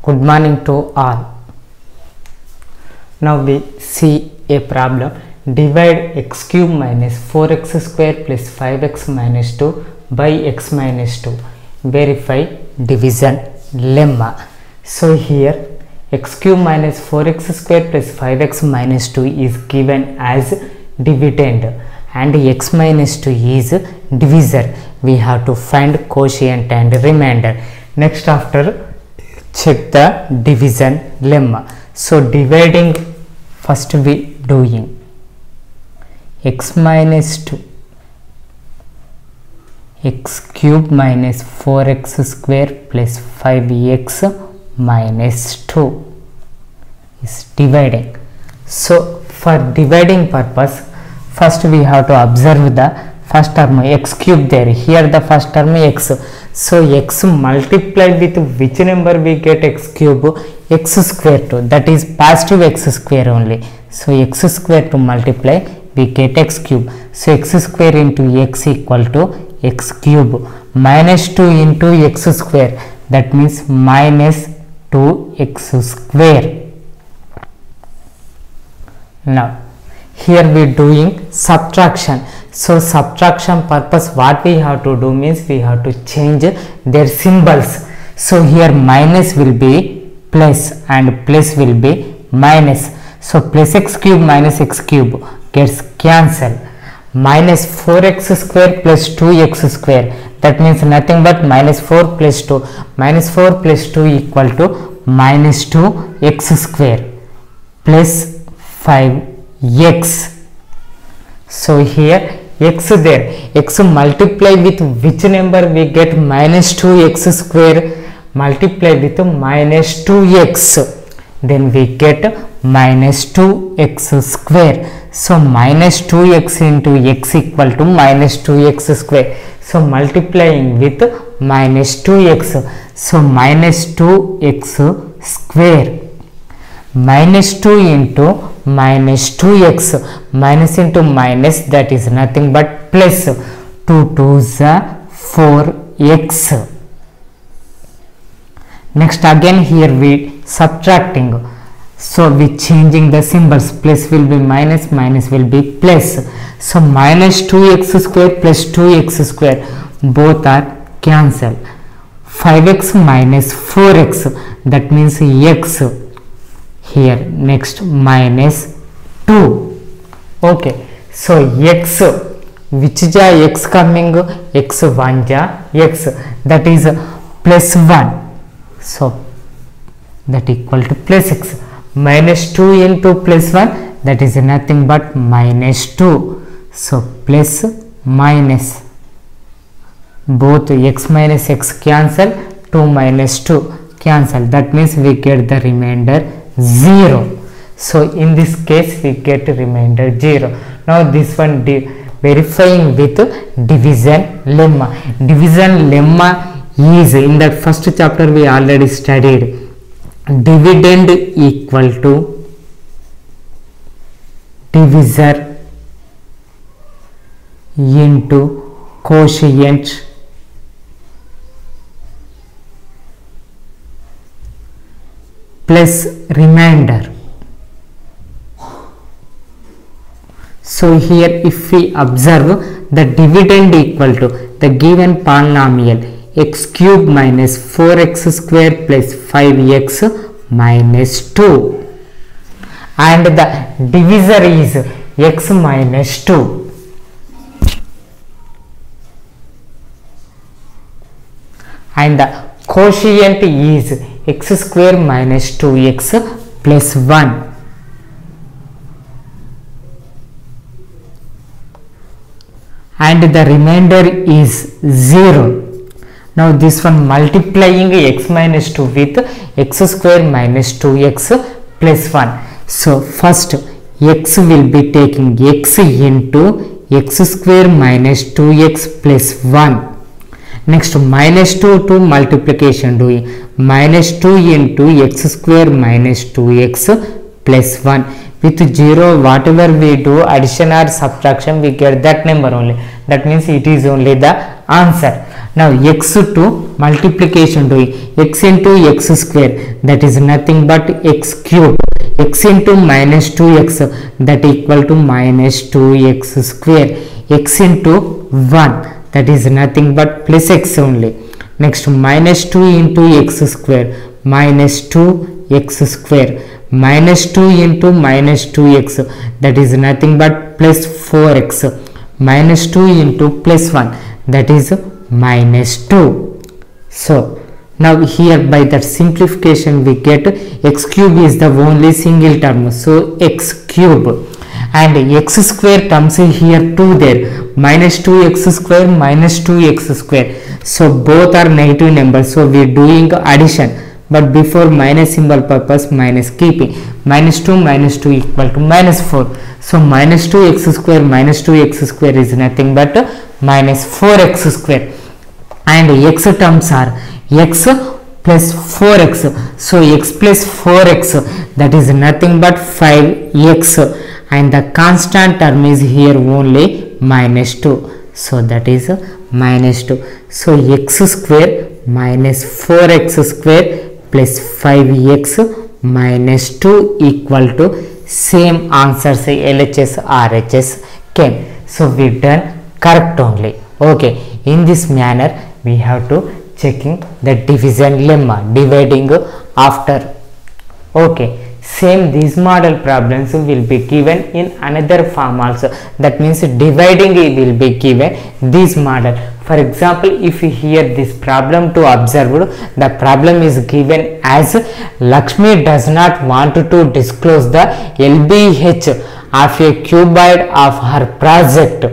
Good morning to all. Now we see a problem. Divide x cube minus 4x square plus 5x minus 2 by x minus 2. Verify division lemma. So here x cube minus 4x square plus 5x minus 2 is given as dividend and x minus 2 is divisor. We have to find quotient and remainder. Next, after check the division lemma. So dividing, first we doing x minus 2 x cube minus 4x square plus 5x minus 2 is dividing. So for dividing purpose, first we have to observe the first term x cube there. Here the first term x. So x multiplied with which number we get x cube? X square 2, that is positive x square only. So x square to multiply we get x cube. So x square into x equal to x cube minus 2 into x square, that means minus 2x square. Now here we are doing subtraction. So subtraction purpose, what we have to do means we have to change their symbols. So here minus will be plus and plus will be minus. So plus x cube minus x cube gets cancelled. Minus 4x square plus 2x square, that means nothing but minus 4 plus 2. Minus 4 plus 2 equal to minus 2x square plus 5x. So here x there, x multiply with which number we get? Minus 2x square multiply with minus 2x, then we get minus 2x square. So minus 2x into x equal to minus 2x square. So multiplying with minus 2x, so minus 2x square minus 2 into minus 2x, minus into minus, that is nothing but plus 2 2s are 4x. Next again here we subtracting, so we changing the symbols, plus will be minus, minus will be plus. So minus 2x square plus 2x square both are cancelled. 5x minus 4x, that means x here. Next minus 2. Okay, so x, which ja x coming? X 1 ja x, that is plus 1. So that equal to plus x. Minus 2 into plus 1, that is nothing but minus 2. So plus minus, both x minus x cancel, 2 minus 2 cancel, that means we get the remainder 0. So in this case we get remainder 0. Now this one verifying with division lemma. Division lemma is, in that first chapter we already studied, dividend equal to divisor into quotient plus remainder. So here if we observe the dividend equal to the given polynomial x cube minus 4x square plus 5x minus 2, and the divisor is x minus 2. And the quotient is x square minus 2x plus 1. And the remainder is 0. Now this one multiplying x minus 2 with x square minus 2x plus 1. So first x will be taking x into x square minus 2x plus 1. Next minus 2 to multiplication doing minus 2 into x square minus 2x plus 1. With 0 whatever we do addition or subtraction we get that number only, that means it is only the answer. Now x to multiplication doing x into x square, that is nothing but x cube. X into minus 2x, that equal to minus 2x square. X into 1, that is nothing but plus x only. Next minus 2 into x square, minus 2x square. Minus 2 into minus 2x, that is nothing but plus 4x. Minus 2 into plus 1, that is minus 2. So now here by that simplification we get x cube is the only single term, so x cube, and x square comes here 2 there, minus 2x square minus 2x square, so both are negative numbers, so we are doing addition, but before minus symbol purpose minus keeping. Minus 2 equal to minus 4, so minus 2x square minus 2x square is nothing but minus 4x square, and x terms are x plus 4x, so x plus 4x, that is nothing but 5x, and the constant term is here only minus 2, so that is minus 2. So x square minus 4x square plus 5x minus 2 equal to same answers LHS RHS came. So we done correct only. Okay, in this manner we have to checking the division lemma, dividing after. Okay, same these model problems will be given in another form also, that means dividing will be given this model. For example, if you hear this problem to observe, the problem is given as Lakshmi does not want to disclose the LBH of a cuboid of her project.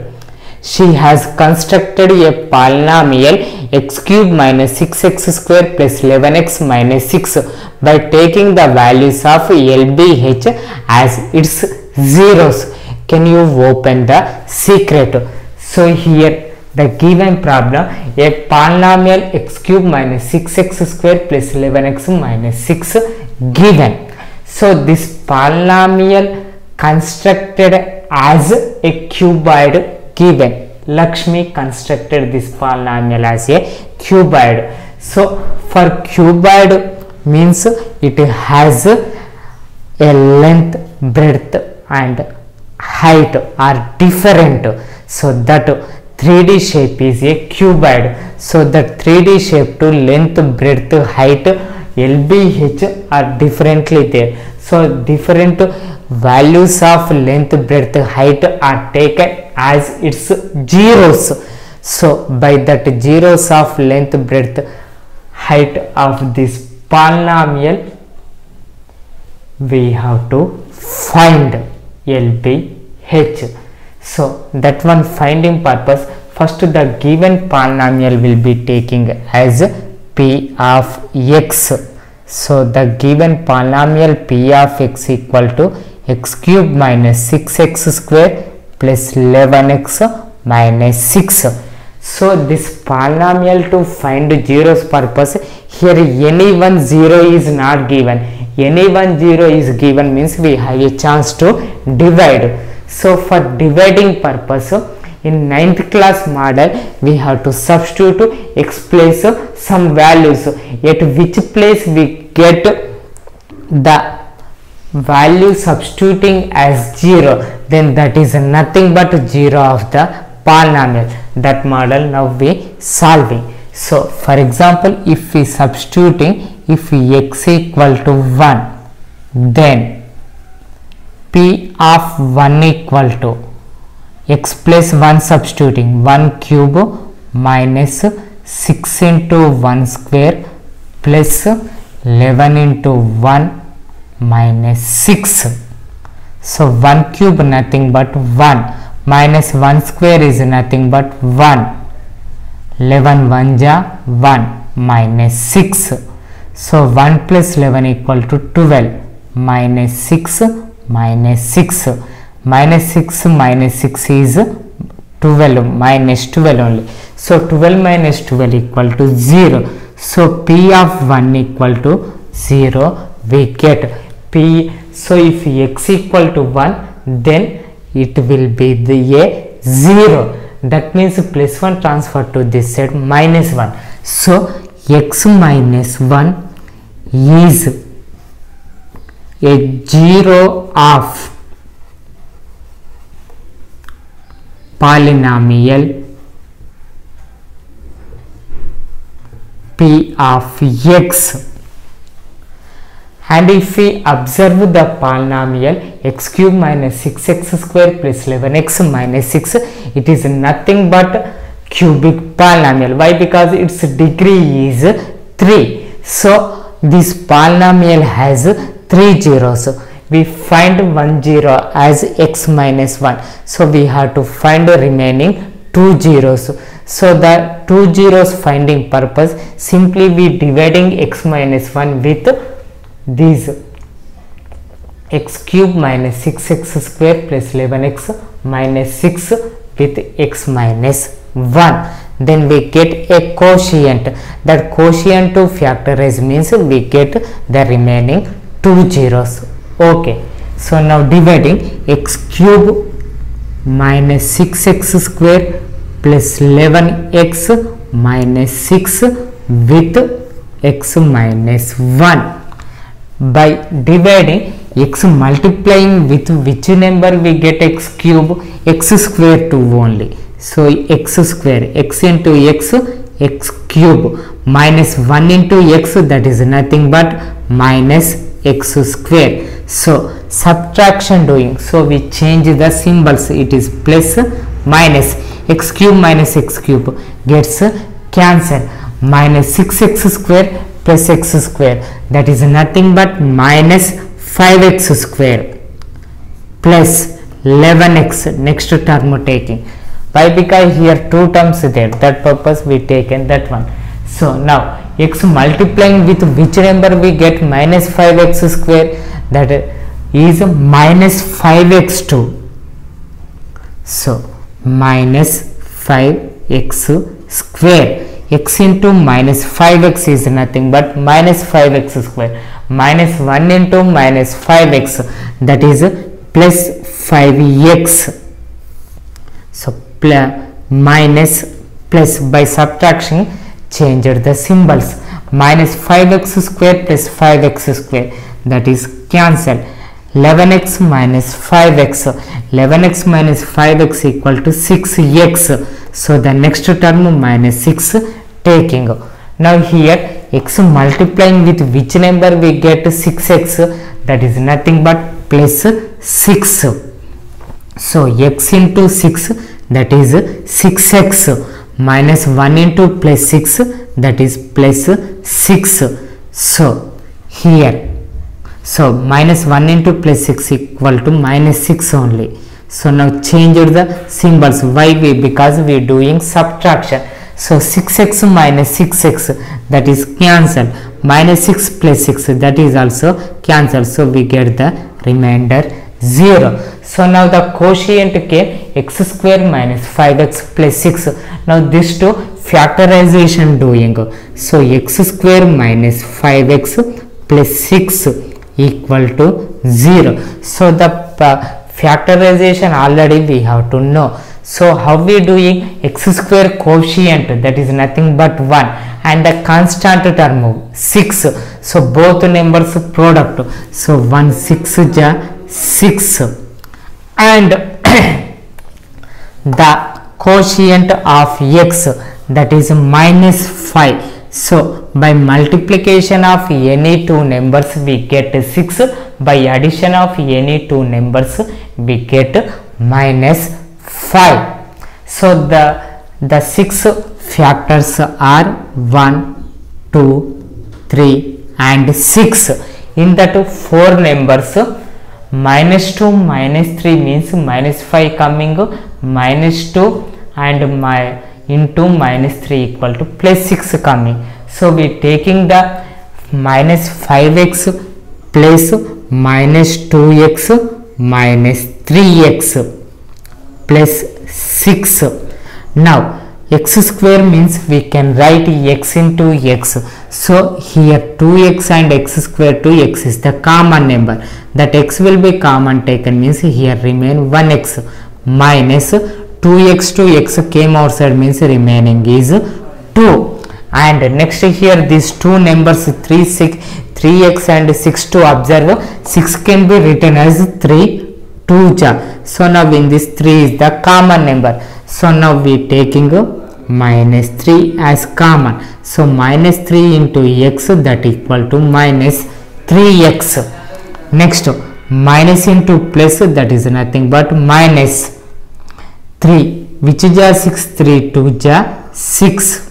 She has constructed a polynomial x cube minus 6x square plus 11x minus 6 by taking the values of LBH as its zeros. Can you open the secret? So here the given problem, a polynomial x cube minus 6x square plus 11x minus 6 given. So this polynomial constructed as a cuboid given. Lakshmi constructed this polynomial as a cuboid. So for cuboid means it has a length, breadth and height are different, so that 3D shape is a cuboid. So that 3D shape to length, breadth, height, LBH are differently there. So different values of length, breadth, height are taken as its zeros. So by that zeros of length, breadth, height of this polynomial we have to find LBH. So that one finding purpose, first the given polynomial will be taking as p of x. So the given polynomial p of x equal to x cube minus 6x square plus 11x minus 6. So this polynomial to find zeros purpose, here any one zero is not given, any one zero is given means we have a chance to divide. So for dividing purpose, in 9th class model we have to substitute x place some values, at which place we get the value substituting as 0, then that is nothing but 0 of the polynomial. That model now we solving. So for example, if we substituting, if x equal to 1, then p of 1 equal to x plus 1 substituting 1 cube minus 6 into 1 square plus 11 into 1 minus 6. So 1 cube nothing but 1 minus 1 square is nothing but 1. 11 1 ja 1 minus 6. So 1 plus 11 equal to 12 minus 6 minus 6. Minus 6 minus 6 is 12 minus 12 only. So 12 minus 12 equal to 0. So p of 1 equal to 0 we get p. So if x equal to 1, then it will be the a 0. that means plus 1 transfer to this side minus 1. So x minus 1 is a zero of polynomial p of x. And if we observe the polynomial x cube minus 6x square plus 11x minus 6, it is nothing but cubic polynomial. Why? Because its degree is 3. So this polynomial has 3 zeros. We find one zero as x minus 1. So we have to find the remaining 2 zeros. So the 2 zeros finding purpose, simply we dividing x minus 1 with these x cube minus 6x square plus 11x minus 6 with x minus 1. Then we get a quotient. That quotient to factorize means we get the remaining 2 zeros. Okay. So now dividing x cube minus 6x square plus 11x minus 6 with x minus 1. By dividing x multiplying with which number we get x cube, x square 2 only. So x square, x into x, x cube minus 1 into x, that is nothing but minus x square. So subtraction doing, so we change the symbols, it is plus minus x cube minus x cube gets cancelled, minus 6x square plus x square, that is nothing but minus 5x square plus 11x, next term taking. Why? Because here 2 terms there, that purpose we taken that one. So now x multiplying with which number we get minus 5x square, that is minus 5x2. So minus 5x square, x into minus 5x is nothing but minus 5x square, minus 1 into minus 5x, that is plus 5x. So minus plus, by subtraction changed the symbols, minus 5x square plus 5x square, that is cancel, 11x minus 5x, 11x minus 5x equal to 6x. So the next term minus 6 taking. Now here x multiplying with which number we get 6x, that is nothing but plus 6. So x into 6, that is 6x, minus 1 into plus 6, that is plus 6. So here, so minus 1 into plus 6 equal to minus 6 only. So now change the symbols. Why? Because we are doing subtraction. So 6x minus 6x, that is cancelled, minus 6 plus 6, that is also cancelled. So we get the remainder 0. So now the quotient came x square minus 5x plus 6. Now this to factorization doing. So x square minus 5x plus 6 equal to 0. So the factorization already we have to know. So how we doing? X square quotient, that is nothing but 1, and the constant term 6. So both numbers product. So 1 6 ja 6, and the quotient of x, that is minus 5. So by multiplication of any two numbers we get 6, by addition of any two numbers we get minus 5. So the 6 factors are 1, 2, 3 and 6. In that 4 numbers, minus 2 minus 3 means minus 5 coming, minus 2 and into minus 3 equal to plus 6 coming. So we taking the minus 5x plus minus 2x minus 3x plus 6. Now x square means we can write x into x. So here 2x and x square 2x is the common number. That x will be common taken means here remain 1x minus 2x to x came outside means remaining is 2. And next here these two numbers 3x and 6 to observe, 6 can be written as 3 2 ja. So now in this 3 is the common number, so now we taking minus 3 as common, so minus 3 into x, that equal to minus 3x. Next minus into plus, that is nothing but minus 3, which is 6, 3 2 ja 6.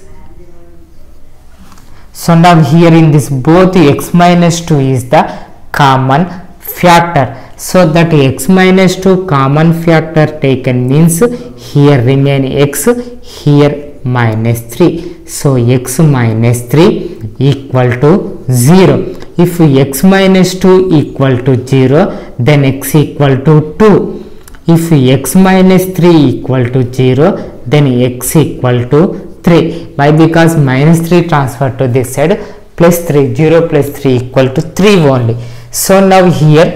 So now here in this both x minus 2 is the common factor, so that x minus 2 common factor taken means here remain x, here minus 3, so x minus 3 equal to 0. If x minus 2 equal to 0, then x equal to 2. If x minus 3 equal to 0, then x equal to 3. Why? Because minus 3 transfer to this side, plus 3, 0 plus 3 equal to 3 only. So now here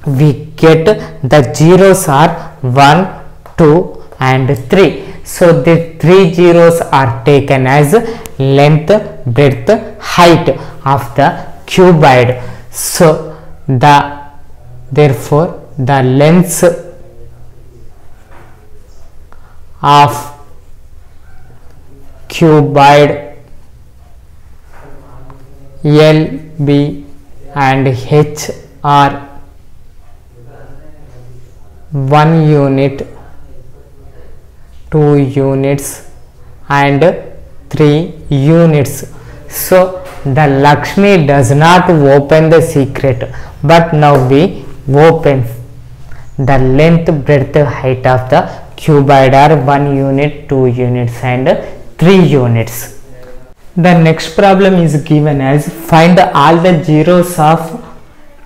we get the zeros are 1, 2 and 3. So the 3 zeros are taken as length, breadth, height of the cuboid. So therefore the length of cuboid L, B and H are 1 unit, 2 units and 3 units. So the Lakshmi does not open the secret, but now we open the length, breadth, height of the cuboid are 1 unit, 2 units and 3 units. The next problem is given as find all the zeros of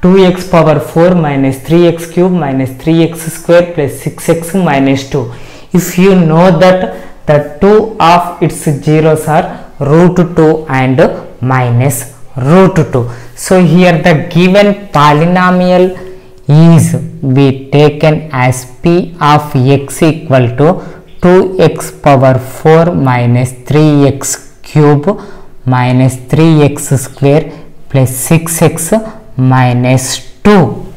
2x power 4 minus 3x cube minus 3x square plus 6x minus 2. If you know that the two of its zeros are root 2 and minus root 2. So here the given polynomial is be taken as p of x equal to 2x power 4 minus 3x cube minus 3x square plus 6x minus 2.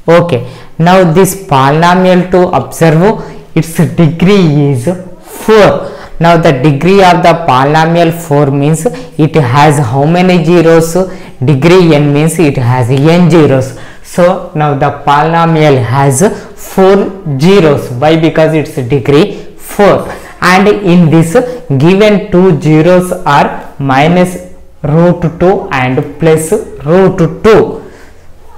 Okay, now this polynomial to observe, its degree is 4. Now the degree of the polynomial 4 means it has how many zeros? Degree n means it has n zeros. So now the polynomial has 4 zeros. Why? Because its degree 4, and in this given two zeros are minus root 2 and plus root 2.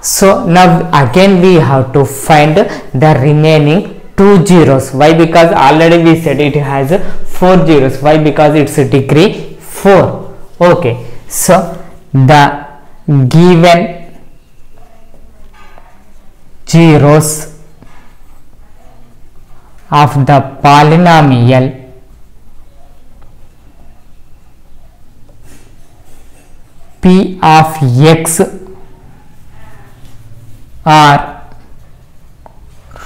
So now again we have to find the remaining 2 zeros. Why? Because already we said it has 4 zeros. Why? Because its degree 4. Okay, so the given zeros of the polynomial p of x are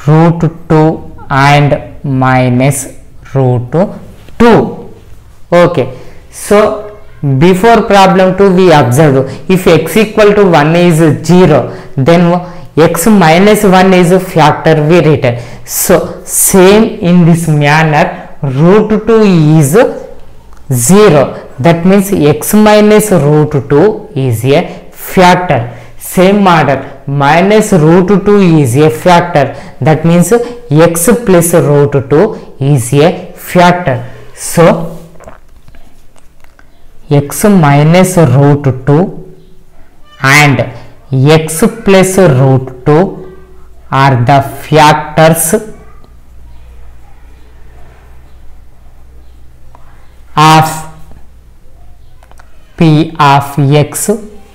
root 2 and minus root 2. Okay, so before problem 2 we observed if x equal to 1 is 0, then x minus 1 is a factor we written. So same in this manner root 2 is 0, that means x minus root 2 is a factor. Same order, minus root 2 is a factor, that means x plus root 2 is a factor. So x minus root 2 and x plus root 2 are the factors of p of x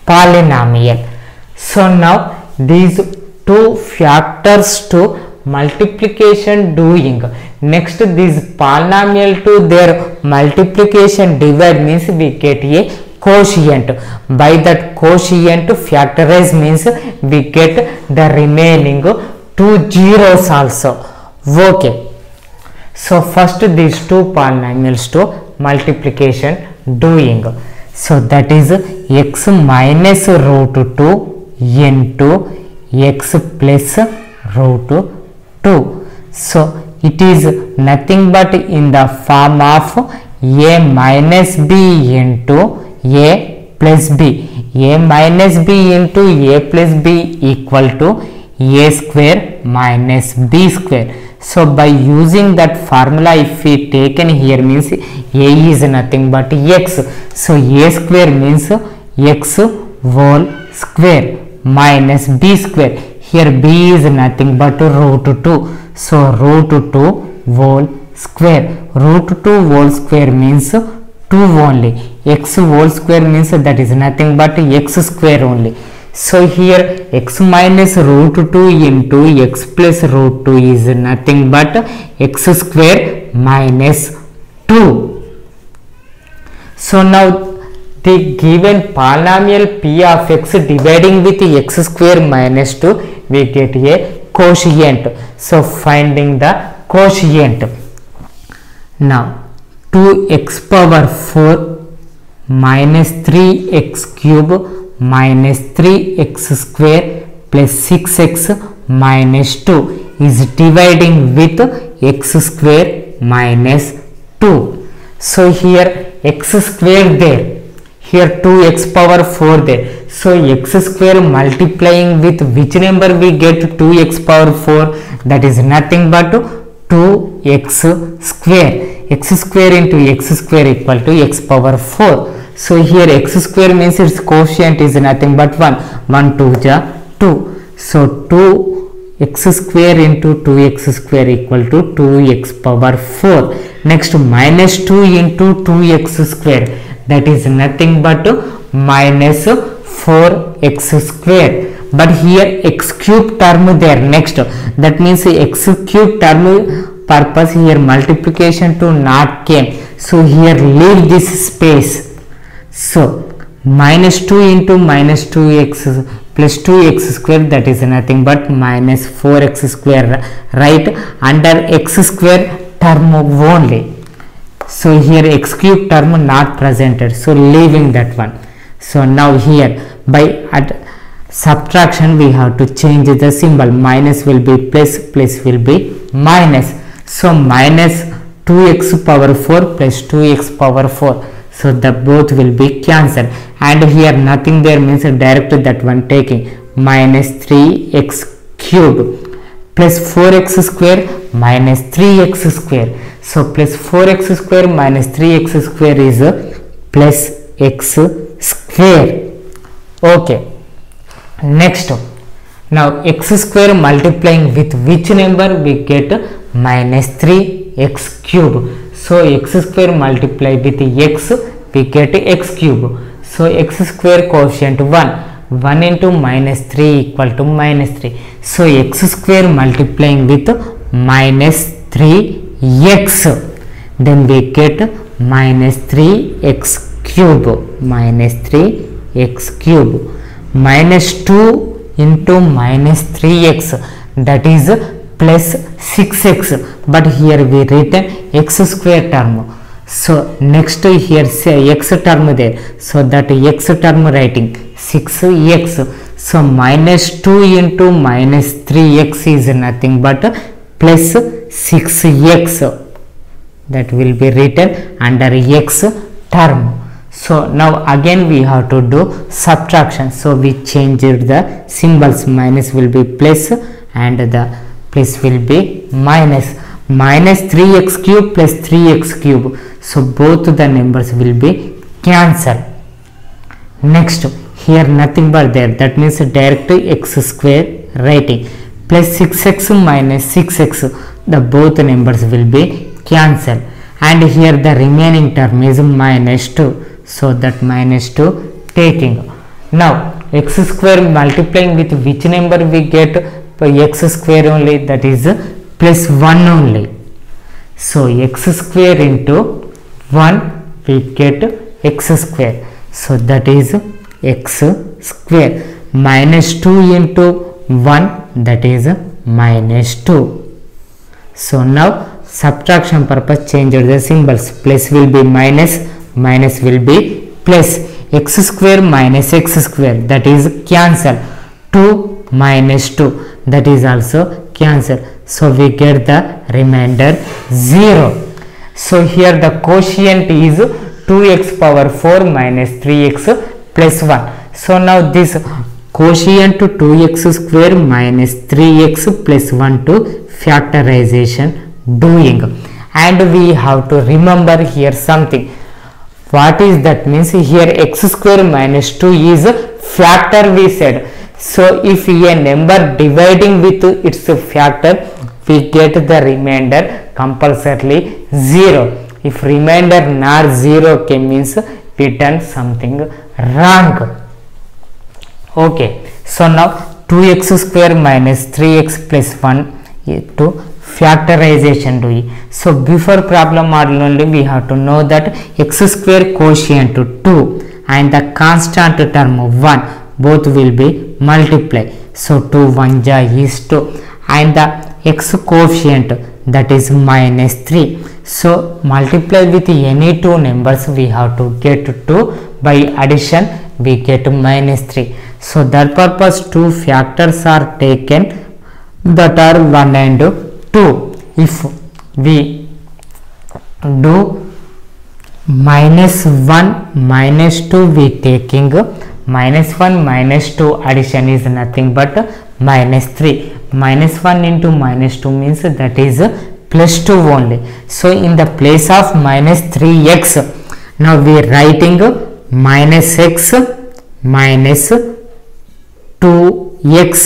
polynomial. So now these two factors to multiplication doing, next this polynomial to their multiplication divide means we get a quotient. By that quotient factorize means we get the remaining 2 zeros also. Okay, So first these two polynomials to multiplication doing. So that is x minus root 2 into x plus root 2. So it is nothing but in the form of a minus b into a plus b. A minus b into a plus b equal to a square minus b square. So by using that formula, if we taken here means a is nothing but x. So a square means x whole square minus b square. Here b is nothing but root 2. So root 2 whole square. Root 2 whole square means 2 only. X whole square means that is nothing but x square only. So here x minus root 2 into x plus root 2 is nothing but x square minus 2. So now the given polynomial p of x dividing with x square minus 2, we get a quotient. So finding the quotient. Now 2x power 4 minus 3x cube minus 3x square plus 6x minus 2 is dividing with x square minus 2. So here x square there, here 2x power 4 there. So x square multiplying with which number we get 2x power 4, that is nothing but 2x square. X square into x square equal to x power 4. So here x square means its quotient is nothing but 1. 1 2 ja 2. So 2x square into 2x square equal to 2x power 4. Next minus 2 into 2x square, that is nothing but minus 4x square. But here x cube term there next, that means x cube term purpose here multiplication to not came. So here leave this space. So minus 2 into minus 2x plus 2x square, that is nothing but minus 4x square, right, under x square term only. So here x cube term not presented, so leaving that one. So now here by subtraction we have to change the symbol. Minus will be plus, plus will be minus. So minus 2x power 4 plus 2x power 4. So the both will be cancelled, and here nothing there means direct that one taking minus 3x cube plus 4x square minus 3x square. So plus 4x square minus 3x square is plus x square. Okay. Next, now x square multiplying with which number we get minus 3x cube. So x square multiply with x, we get x cube. So x square quotient 1. 1 into minus 3 equal to minus 3. So x square multiplying with minus 3x, then we get minus 3x cube. Minus 3x cube. Minus 2 into minus 3x, that is plus 6x, but here we written x square term. So next here say x term there, so that x term writing 6x. So minus 2 into minus 3x is nothing but plus 6x, that will be written under x term. So now again we have to do subtraction. So we changed the symbols. Minus will be plus and the plus will be minus. Minus 3x cube plus 3x cube. So both the numbers will be cancelled. Next, here nothing but there, that means direct x square writing plus 6x minus 6x, the both numbers will be cancelled, and here the remaining term is minus 2. So that minus 2 taking. Now x square multiplying with which number we get x square only, that is plus 1 only. So x square into 1 we get x square. So that is x square. Minus 2 into 1, that is minus 2. So now subtraction purpose change the symbols. Plus will be minus, minus will be plus. X square minus x square, that is cancel. 2 minus 2, that is also cancel. So we get the remainder 0. So here the quotient is 2x power 4 minus 3x plus 1. So now this quotient to 2x square minus 3x plus 1 to factorization doing, and we have to remember here something. What is that? Means here x square minus 2 is factor we said. So if a number dividing with its factor, we get the remainder compulsorily 0. If remainder not 0 came, means we done something wrong. Okay, so now 2x square minus 3x plus 1 to factorization do it. So before problem model only we have to know that x square quotient to 2 and the constant term 1 both will be multiply. So 2 1 ja is 2 and the x coefficient, that is minus 3. So multiply with any two numbers, we have to get 2, by addition we get minus 3. So that purpose two factors are taken, that are 1 and 2. If we do minus 1 minus 2, we taking minus 1 minus 2 addition is nothing but minus 3. Minus 1 into minus 2 means that is plus 2 only. So in the place of minus 3x, now we are writing minus x minus 2x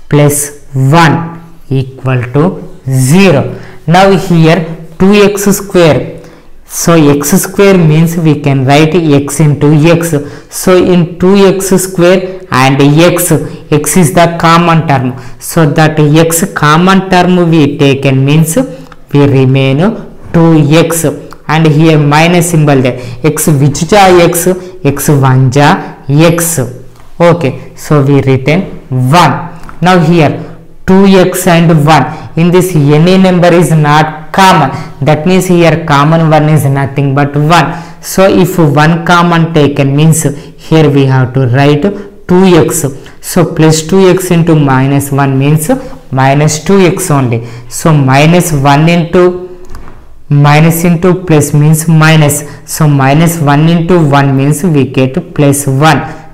plus 1 equal to 0. Now here 2x square, so x square means we can write x into x. So in 2x square and x is the common term, so that x common term we taken means we remain 2x, and here minus symbol there, x which ja x, x 1 ja x. Okay, so we written 1. Now here 2x and 1, in this any number is not common, that means here common one is nothing but 1. So if 1 common taken means here we have to write 2x. So plus 2x into minus 1 means minus 2x only. So minus 1 into minus into plus means minus. So minus 1 into 1 means we get plus 1,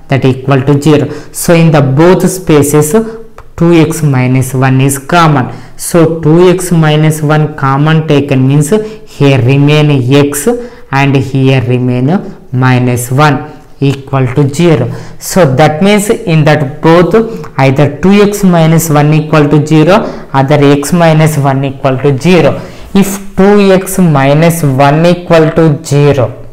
that equal to 0. So in the both spaces 2x minus 1 is common. So 2x minus 1 common taken means here remain x and here remain minus 1 equal to 0. So that means in that both either 2x minus 1 equal to 0, other x minus 1 equal to 0. If 2x minus 1 equal to 0,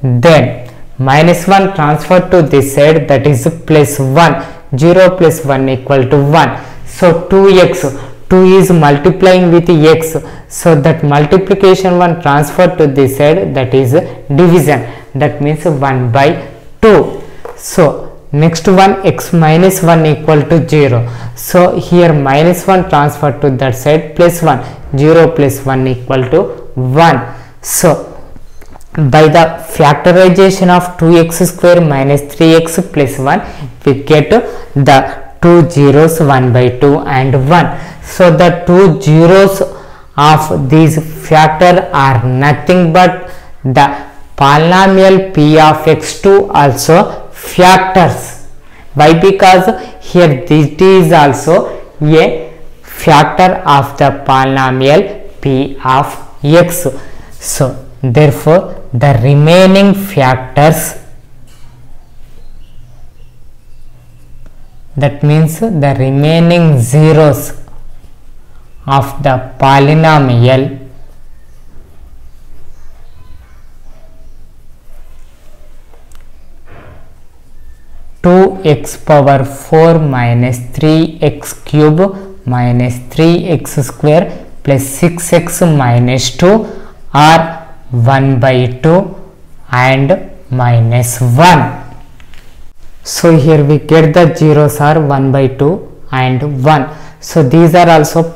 then minus 1 transfer to this side, that is plus 1. 0 plus 1 equal to 1. So 2x, 2 is multiplying with x, so that multiplication 1 transfer to this side, that is division, that means 1 by 2. So next one, x minus 1 equal to 0. So here minus 1 transfer to that side, plus 1, 0 plus 1 equal to 1. So by the factorization of 2x square minus 3x plus 1, we get the two zeros 1 by 2 and 1. So the two zeros of these factor are nothing but the polynomial p of x2 also factors. Why? Because here this is also a factor of the polynomial p of x. So therefore the remaining factors, that means the remaining zeros of the polynomial two x power 4 minus 3x cube minus 3x square plus 6x minus 2 are 1 by 2 and minus 1. So here we get the zeros are 1 by 2 and 1. So these are also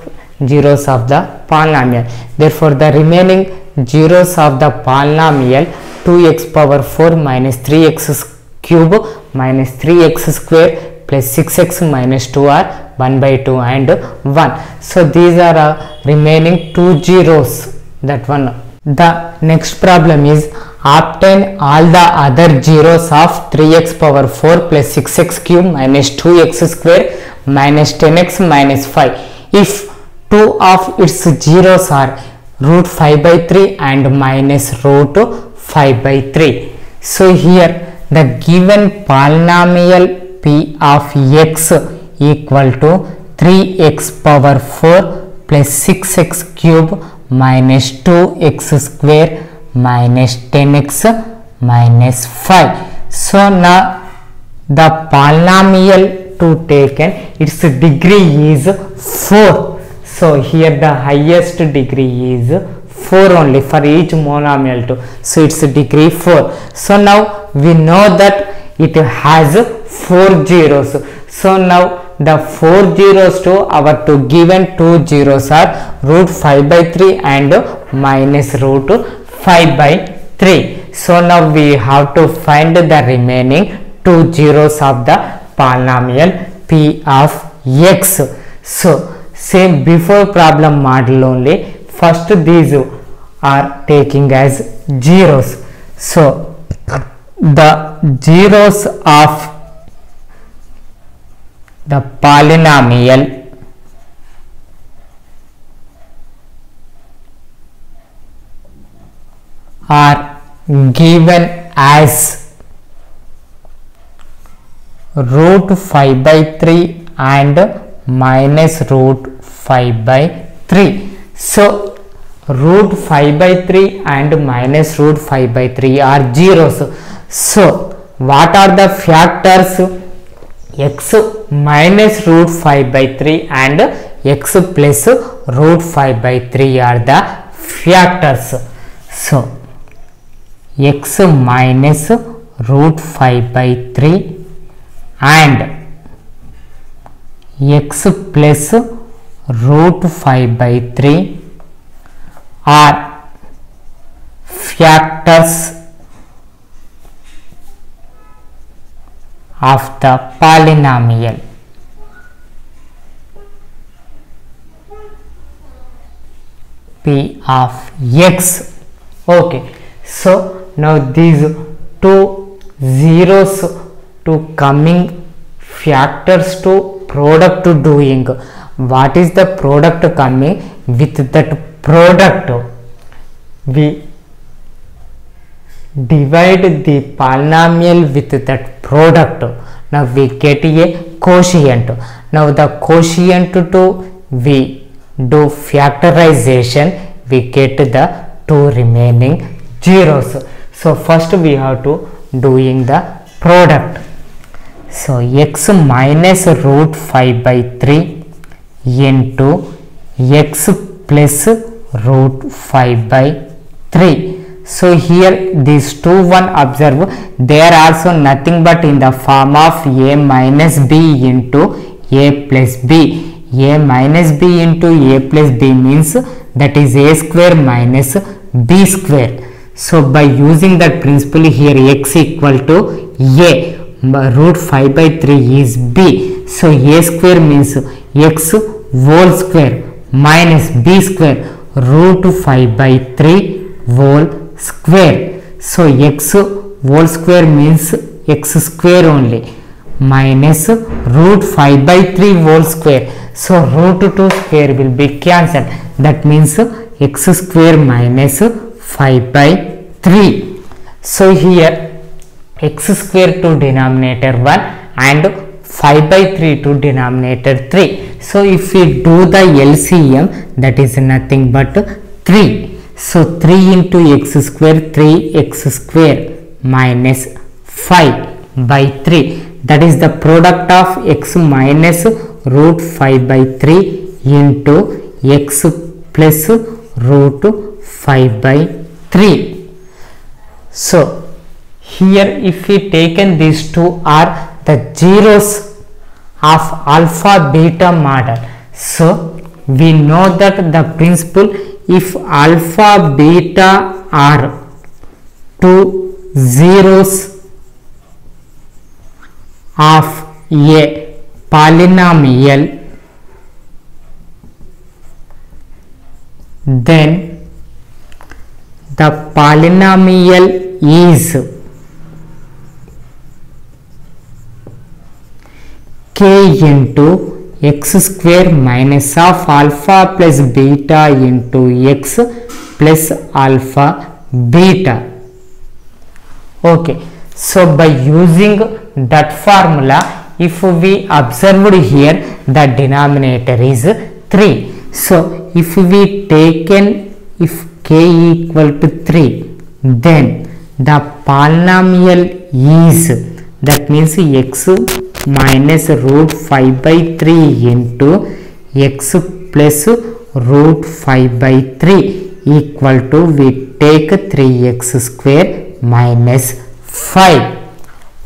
zeros of the polynomial. Therefore, the remaining zeros of the polynomial 2x power 4 minus 3x cube minus 3x square plus 6x minus 2 are 1 by 2 and 1. So these are remaining two zeros. That one. The next problem is obtain all the other zeros of 3x power 4 plus 6x cube minus 2x square minus 10x minus 5 if two of its zeros are root 5 by 3 and minus root 5 by 3. So here the given polynomial p of x equal to 3x power 4 plus 6x cube minus 2x square minus 10x minus 5. So now the polynomial to taken, its degree is 4. So here the highest degree is 4 only for each monomial too. So its degree 4. So now we know that it has 4 zeros. So now the 4 zeros to our two given 2 zeros are root 5 by 3 and minus root 5 by 3. So now we have to find the remaining 2 zeros of the polynomial p of x. So same before problem model only, first these are taking as zeros. So the zeros of the polynomial are given as root 5 by 3 and minus root 5 by 3. So root 5 by 3 and minus root 5 by 3 are zeros. So what are the factors? X minus root 5 by 3 and x plus root 5 by 3 are the factors. So x minus root 5 by 3 and x plus root 5 by 3 are factors of the polynomial. P of x. Okay, so now these two zeros to coming factors to product to doing. What is the product coming? With that product we divide the polynomial with that product. Now we get a quotient. Now the quotient to we do factorization, we get the two remaining zeros. So first we have to doing the product. So x minus root 5 by 3 into x plus root 5 by 3. So here these two one observe, they are also nothing but in the form of a minus b into a plus b. A minus b into a plus b means that is a square minus b square. So by using that principle here x equal to a, root 5 by 3 is b. So a square means x whole square minus b square root 5 by 3 whole square. So x whole square means x square only minus root 5 by 3 whole square. So root 2 square will be cancelled. That means x square minus 5 by 3. So here x square to denominator 1 and 5 by 3 to denominator 3. So if we do the LCM, that is nothing but 3. So 3 into x square, 3x square minus 5 by 3. That is the product of x minus root 5 by 3 into x plus root 5 by 3. So here if we taken these two are the zeros of alpha beta model. So we know that the principle, if alpha beta are two zeros of a polynomial, then the polynomial is k into x square minus of alpha plus beta into x plus alpha beta. Okay, so by using that formula, if we observed here, the denominator is 3. So if we taken, if k equal to 3, then the polynomial is, that means x minus root 5 by 3 into x plus root 5 by 3 equal to, we take 3x square minus 5.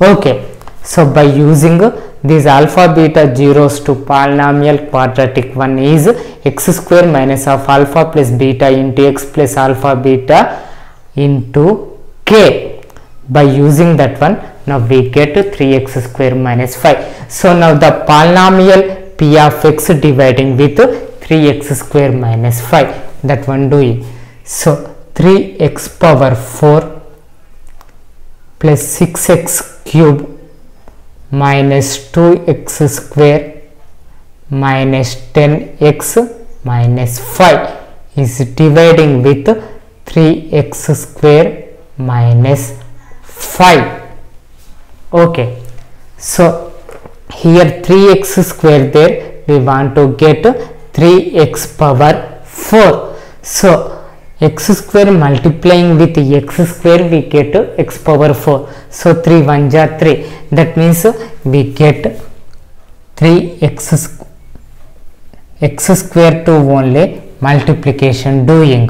Okay, so by using these alpha beta zeros to polynomial quadratic one is x square minus of alpha plus beta into x plus alpha beta into k. By using that one, now we get 3x square minus 5. So now the polynomial p of x dividing with 3x square minus 5, that one doing. So 3x power 4 plus 6x cube minus 2x square minus 10x minus 5 is dividing with 3x square minus 5. Okay, so here 3x square, there we want to get 3x power 4. So x square multiplying with x square, we get x power 4. So 3 1 ja 3, that means we get 3x square to only multiplication doing.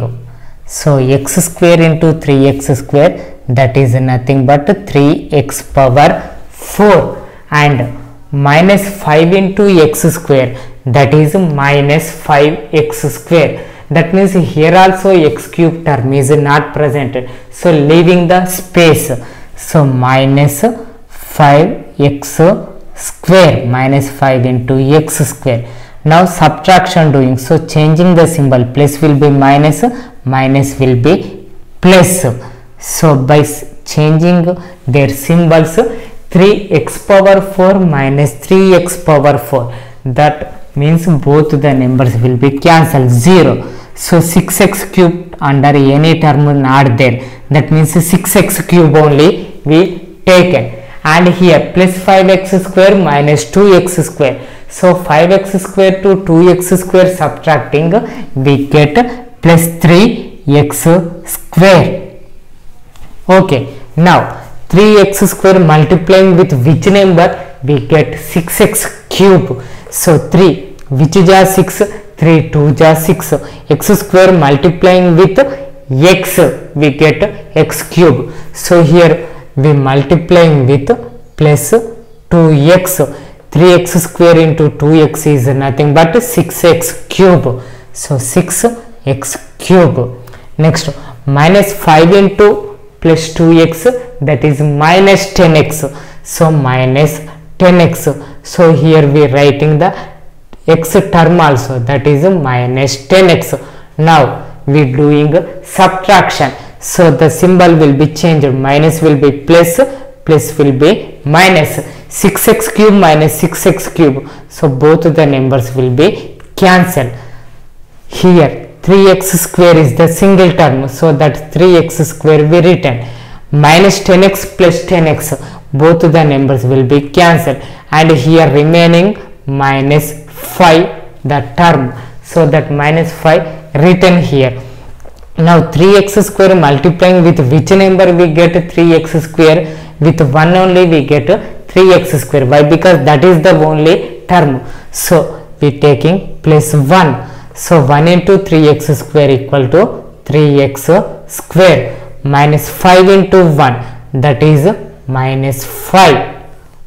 So x square into 3x square, that is nothing but 3x power 4, and minus 5 into x square, that is minus 5x square. That means here also x cube term is not present, so leaving the space. So minus 5x square, minus 5 into x square. Now subtraction doing, so changing the symbol, plus will be minus, minus will be plus. So by changing their symbols, 3x power 4 minus 3x power 4, that means both the numbers will be cancelled, 0. So 6x cube under any term not there, that means 6x cube only we taken, and here plus 5x square minus 2x square. So 5x square to 2x square subtracting, we get plus 3x square. Okay, now 3x square multiplying with which number, we get 6x cube. So 3 which is 6, 3 2 ja 6, x square multiplying with x, we get x cube. So here we multiplying with plus 2x, 3x square into 2x is nothing but 6x cube. So 6x cube. Next minus 5 into plus 2x, that is minus 10x. So minus 10x. So here we writing the x term also, that is minus 10x. Now we doing subtraction, so the symbol will be changed, minus will be plus, plus will be minus. 6x cube minus 6x cube, so both the numbers will be cancelled. Here 3x square is the single term, so that 3x square we written, minus 10x plus 10x, both the numbers will be cancelled, and here remaining minus 5 the term, so that minus 5 written here. Now 3x square multiplying with which number, we get 3x square, with 1 only we get 3x square. Why? Because that is the only term, so we taking plus 1. So 1 into 3x square equal to 3x square, minus 5 into 1, that is minus 5.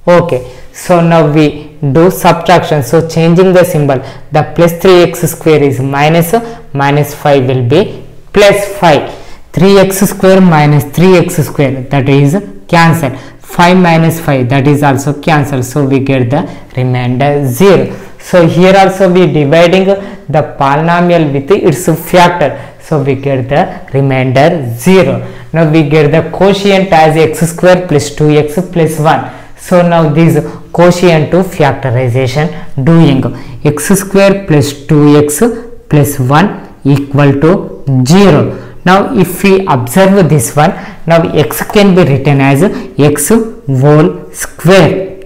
Okay, so now we do subtraction. So changing the symbol, the plus 3x square is minus 5 will be plus 5. 3x square minus 3x square, that is cancel. 5 minus 5, that is also cancel. So we get the remainder 0. So here also we dividing the polynomial with its factor. So we get the remainder 0. Now we get the quotient as x square plus 2x plus 1. So now this quotient to factorization doing x square plus 2x plus 1 equal to 0. Now if we observe this one, now x can be written as x whole square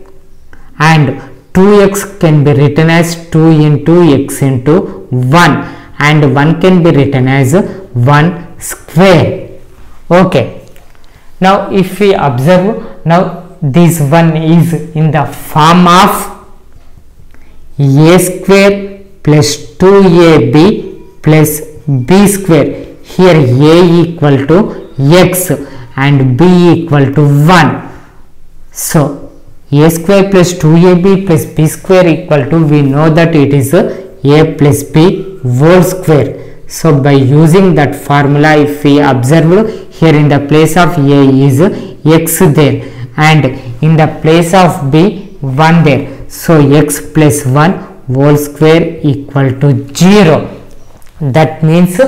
and 2x can be written as 2 into x into 1 and 1 can be written as 1 square. Okay. Now if we observe, now this one is in the form of a square plus 2ab plus b square. Here a equal to x and b equal to 1. So a square plus 2ab plus b square equal to, we know that it is a plus b whole square. So by using that formula, if we observe, here in the place of a is x there and in the place of b 1 there. So x plus 1 whole square equal to 0. That means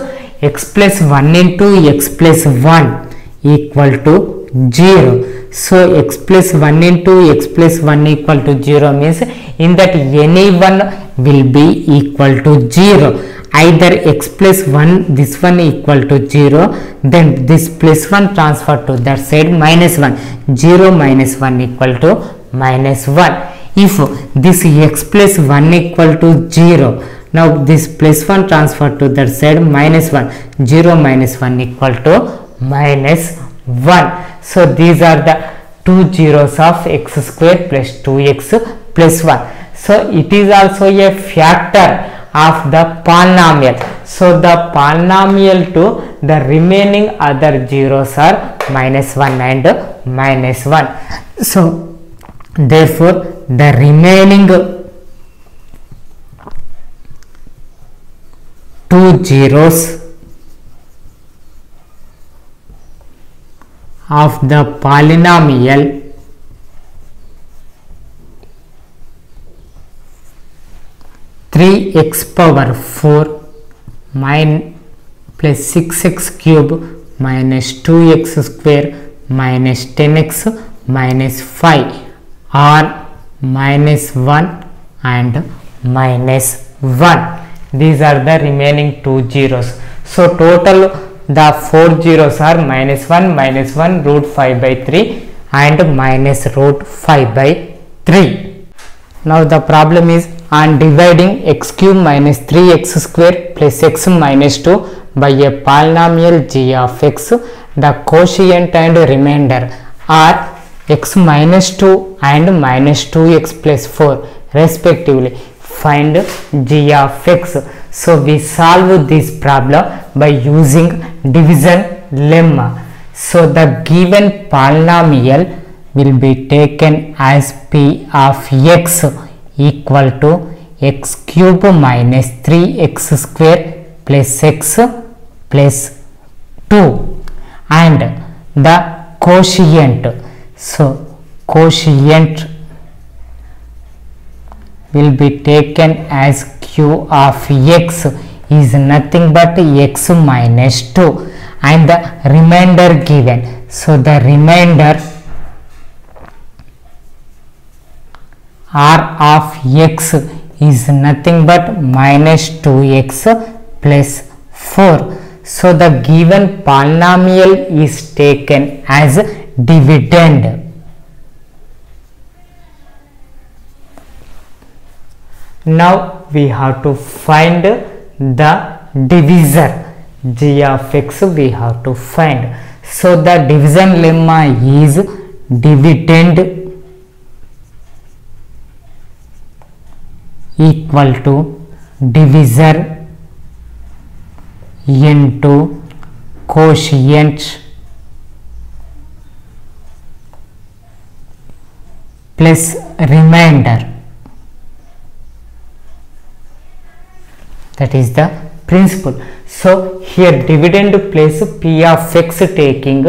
x plus 1 into x plus 1 equal to 0. So x plus 1 into x plus 1 equal to 0 means in that any one will be equal to 0. Either x plus 1, this one equal to 0, then this plus 1 transfer to that side minus 1. 0 minus 1 equal to minus 1. If this x plus 1 equal to 0, now this plus 1 transfer to that side minus 1. 0 minus 1 equal to minus 1. So these are the two zeros of x square plus 2x plus 1. So it is also a factor of the polynomial. So the polynomial to the remaining other zeros are minus 1 and minus 1. So therefore the remaining two zeros of the polynomial x power 4 plus 6x cube minus 2x square minus 10x minus 5 are minus 1 and minus 1. These are the remaining two zeros. So total the four zeros are minus 1 root 5 by 3 and minus root 5 by 3. Now the problem is on dividing x cube minus 3x square plus x minus 2 by a polynomial g of x, the quotient and remainder are x minus 2 and minus 2x plus 4 respectively. Find g of x. So we solve this problem by using division lemma. So the given polynomial will be taken as p of x equal to x cube minus 3x square plus x plus 2 and the quotient. So quotient will be taken as q of x is nothing but x minus 2 and the remainder given. So the remainder r of x is nothing but minus 2x plus 4. So the given polynomial is taken as dividend. Now we have to find the divisor g of x we have to find. So the division lemma is dividend equal to divisor into quotient plus remainder. that is the principle. So here dividend place p of x taking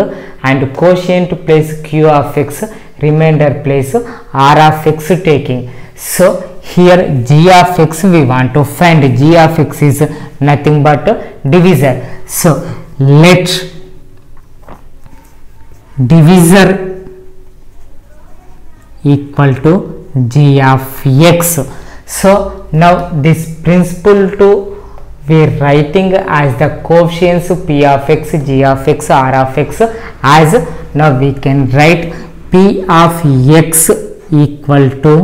and quotient place q of x, remainder place r of x taking. So here g of x we want to find. G of x is nothing but divisor. So let divisor equal to g of x. So now this principle to we are writing as the coefficients p of x, g of x, r of x, as now we can write p of x equal to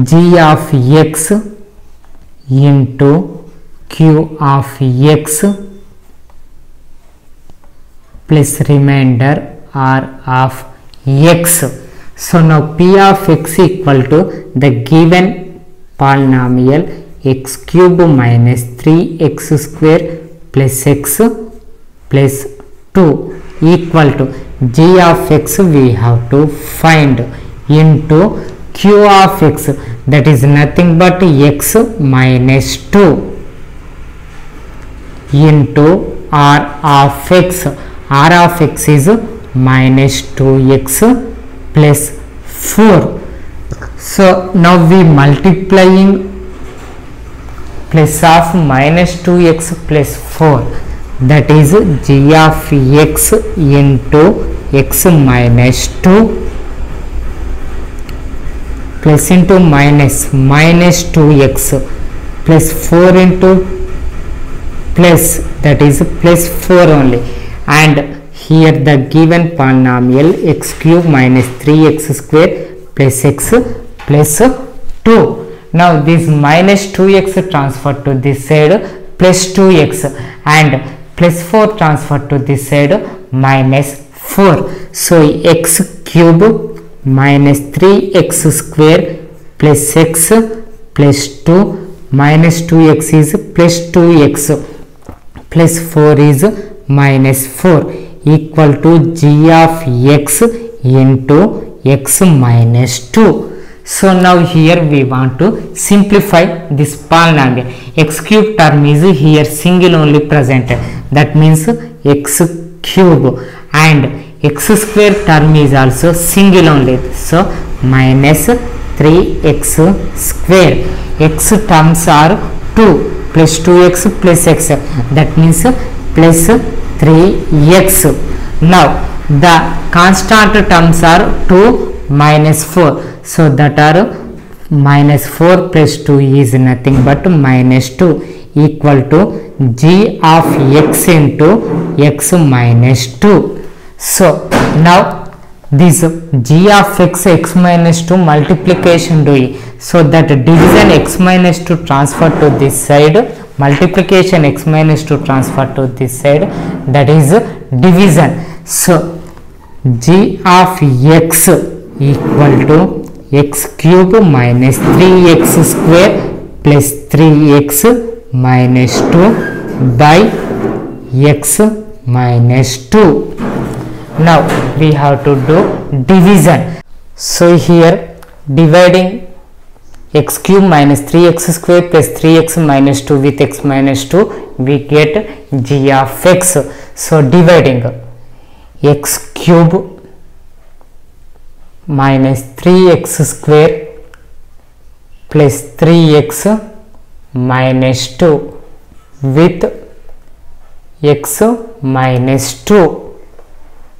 g of x into q of x plus remainder r of x. So now p of x equal to the given polynomial x cube minus 3x square plus x plus 2 equal to g of x we have to find into q of x, that is nothing but x minus 2 into r of x. R of x is minus 2x plus 4. So now we multiplying plus of minus 2x plus 4, that is g of x into x minus 2 plus into minus 2x plus 4 into plus, that is plus 4 only, and here the given polynomial x cube minus 3x square plus x plus 2. Now this minus 2x transfer to this side plus 2x and plus 4 transfer to this side minus 4. So x cube minus 3x square plus x plus 2 minus 2x is plus 2x plus 4 is minus 4 equal to g of x into x minus 2. So now here we want to simplify this polynomial. X cube term is here single only present, that means x cube, and x square term is also single only, so minus 3x square. X terms are 2 plus 2x plus x, that means plus 3x. Now the constant terms are 2 minus 4, so that are minus 4 plus 2 is nothing but minus 2 equal to g of x into x minus 2. So now this g of x minus 2 multiplication doing, so that division x minus 2 transfer to this side, multiplication x minus 2 transfer to this side, that is division. So g of x equal to x cube minus 3x square plus 3x minus 2 by x minus 2. Now we have to do division. So here dividing x cube minus 3x square plus 3x minus 2 with x minus 2, we get g of x. So dividing x cube minus 3x square plus 3x minus 2 with x minus 2.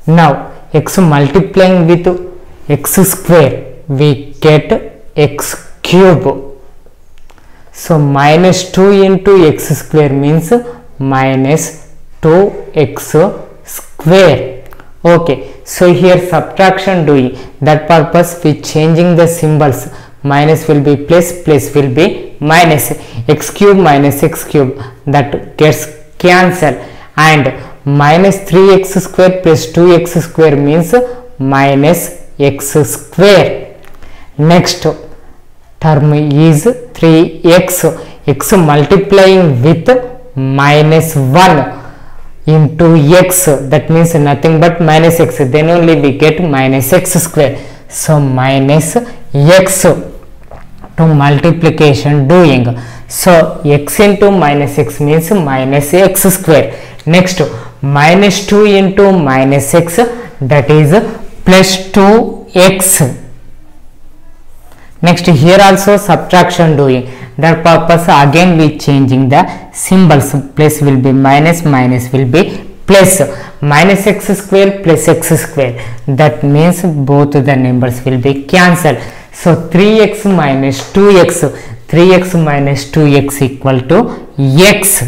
Now x multiplying with x square, we get x cube. So minus 2 into x square means minus 2x square. Okay, so here subtraction doing, that purpose we changing the symbols, minus will be plus, plus will be minus, x cube minus x cube, that gets cancelled, and minus 3x square plus 2x square means minus x square. Next term is 3x, x multiplying with minus 1 into x, that means nothing but minus x, then only we get minus x square. So minus x to multiplication doing, So x into minus x means minus x square. Next minus 2 into minus x, that is plus 2x. Next here also subtraction doing, that purpose again we changing the symbols. Plus will be minus, minus will be plus. Minus x square plus x square, that means both the numbers will be cancelled. So 3x minus 2x, 3x minus 2x equal to x,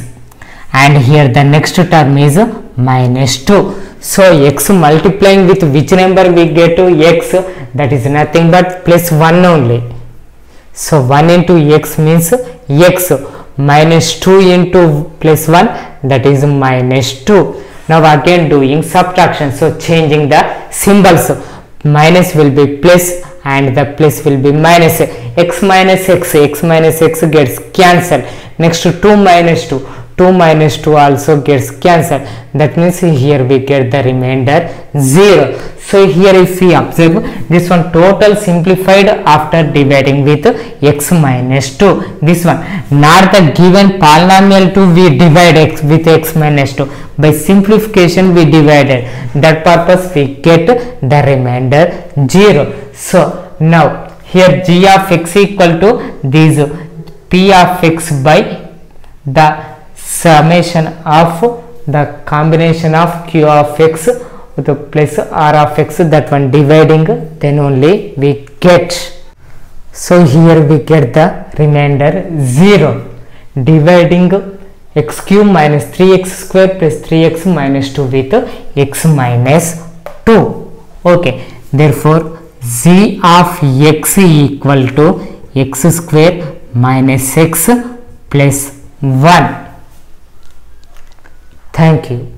and here the next term is minus 2. So x multiplying with which number we get to x, that is nothing but plus 1 only. So 1 into x means x, minus 2 into plus 1, that is minus 2. Now again doing subtraction, so changing the symbols. Minus will be plus and the plus will be minus. X minus x, x minus x gets cancelled. Next 2 minus 2, 2 minus 2 also gets cancelled. That means here we get the remainder 0. So here if we observe this one, total simplified after dividing with x minus 2. This one, not the given polynomial to we divide x with x minus 2. By simplification we divided. That purpose we get the remainder 0. So now here g of x equal to this p of x by the summation of the combination of q of x with plus r of x, that one dividing, then only we get. So here we get the remainder 0, dividing x cube minus 3x square plus 3x minus 2 with x minus 2. Okay, therefore g of x equal to x square minus x plus 1. Thank you.